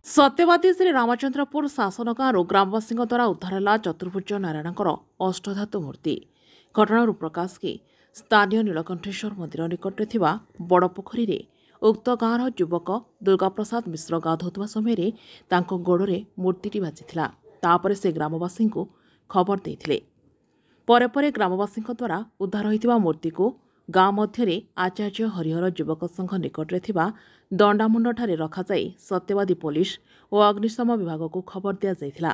सत्यवादी श्री रामचंद्रपुर शासन गाँव ग्रामवासी द्वारा उद्धार है चतुर्भुज नारायण अष्टधातु मूर्ति। घटना प्रकाश कि स्थानीय नीलकंठेश्वर मंदिर निकट में बड़ पोखरी में उक्त गाँवर युवक दुर्गा प्रसाद मिश्र गाधोवा समय गोड़े मूर्ति बाजिता से ग्रामवासी को खबर देते परे ग्रामवासी द्वारा उद्धार होता मूर्ति को गाँ मध्य आचार्य हरिहर युवक संघ निकट में दंडामुंड रखाई सत्यवादी पुलिस और अग्निशम विभाग को खबर दि जाइथिला।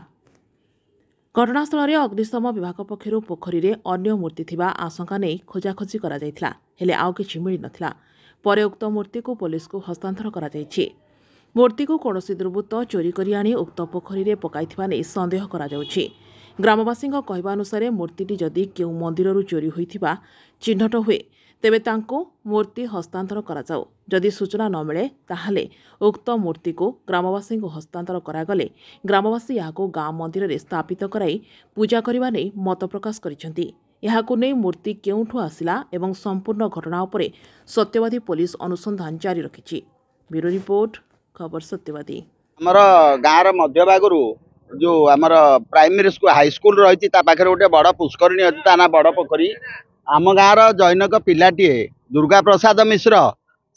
घटनास्थल में अग्निशम विभाग पक्षर पोखरी में अन्य मूर्ति थिबा आशंका नहीं खोजाखोजी करा जाइथिला, हेले आउ किछि मिली नथिला। परे उक्त मूर्ति को पुलिस को हस्तांतर करा जाइछि। मूर्ति को कौनसी दुर्बृत्त चोरी करी आनी उक्त पोखरी में पकाइथिबा नै संदेह करा जाउछि। ग्रामवासी कहवा अनुसार मूर्तिटी जदि केउ मंदिररू चोरी होइथिबा चिन्हट हुए तेबे तांको मूर्ति हस्तांतर करा जाऊ। जदि सूचना न मिले ताहले उक्त मूर्ति को ग्रामवासी को हस्तांतर करागले ग्रामवासी याको गाँ मंदिर में स्थापित कराई पूजा करने नहीं मत प्रकाश करिसेंती। याकु नै मूर्ति केउठु आसिला एवं संपूर्ण घटना उपरे सत्यवादी पुलिस अनुसंधान जारी रखिछि। ब्यूरो रिपोर्ट खबर सत्यवादी। हमर गाँर मध्य भागरू जो आमर प्राइमरी स्कूल हाई स्कूल रही पाखे गोटे बड़ पुष्करणी अच्छी ता ना बड़ पोखरी। आम गाँर जैनक पिलाटीए दुर्गा प्रसाद मिश्र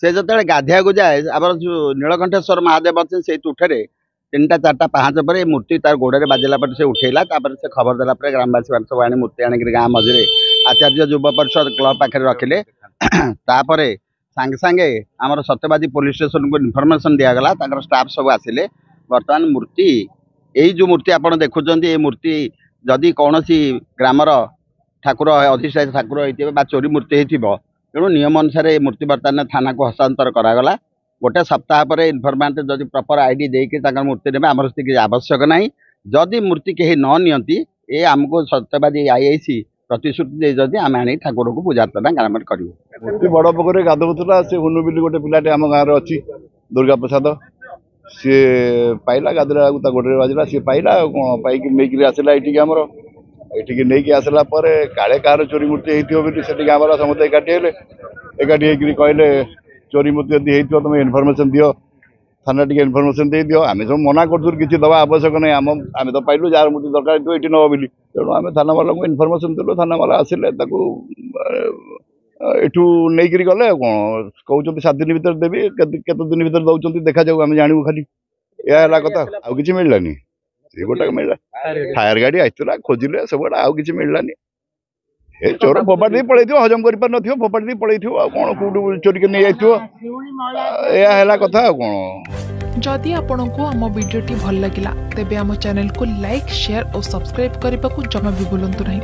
से जो गाधिया को जाए आम नीलकंठेश्वर महादेव अच्छे से उठे 3टा 4टा पाहाच पर मूर्ति तार गोड़े बाजिला पर से उठेला से खबर देला ग्रामवासी सब आनी मूर्ति आनिक गाँ मझे आचार्य युव परिषद क्लब पाखे रखिले। तापर सांगे सांगे आमर सत्यवादी पुलिस स्टेशन को इनफर्मेशन दिगला स्टाफ सब आसिले। बर्तमान मूर्ति यही जो मूर्ति आपड़ देखुं ये मूर्ति जदि कौन ग्रामर ठाकुर अधिष्ठायी ठाकुर होता चोरी मूर्ति हो तेणु नियम अनुसार ये मूर्ति बर्तमान थाना को हस्तांतर करागला। गोटे सप्ताह पर इनफर्मांट जदि प्रॉपर आईडी देकर मूर्ति ने आमर किसी आवश्यक ना। जदि मूर्ति कहीं न नियंती ये आमको सत्यवादी आईआईसी प्रतिश्रुति दे आम आनी ठाकुर को पूजा अर्चना ग्राम करूँ। मूर्ति बड़ पोखर गाधोला से हुनु बिल गोटे पिलाटे आम गाँव में अच्छी दुर्गा प्रसाद सी पाइला गाधोला गोड़े बाजिला सी पाइला कौन पाई नहीं आसला ये आमर ये नहीं आसला काले कार चोरी मूर्ति होती आम समस्त एकाठी कहले चोरी मूर्ति यदि हो तुम इनफर्मेशन दियो थाना टे इनफर्मेशन दे दियो। आम सब मना कर किसी दवा आवश्यक नहीं आम तो पाइलु जार मूर्ति दरकार ये नब बोली तेणु आम थाना वाला को इनफर्मेशन देलु। थाना वाला आसिले एठू नहीं गले कौन कहते 7 दिन भर देवी केत दिन भर दौरान देखा जाऊ आम जानू खाली या कथा आउ कि मिललानी से गोटा मिलला फायर गाड़ी आसला खोजिले सब आउ कि मिललानी। ए चोर फोपाड़ दी पड़े हजम कर पार न फोपाड़ दी पड़े कौन कौट चोरी के नहीं जाए कथा कौन। जदि आपण को आम वीडियोटी भल लगा तेब आम चैनल को लाइक शेयर और सब्सक्राइब करने को जमा भी भूलु नहीं।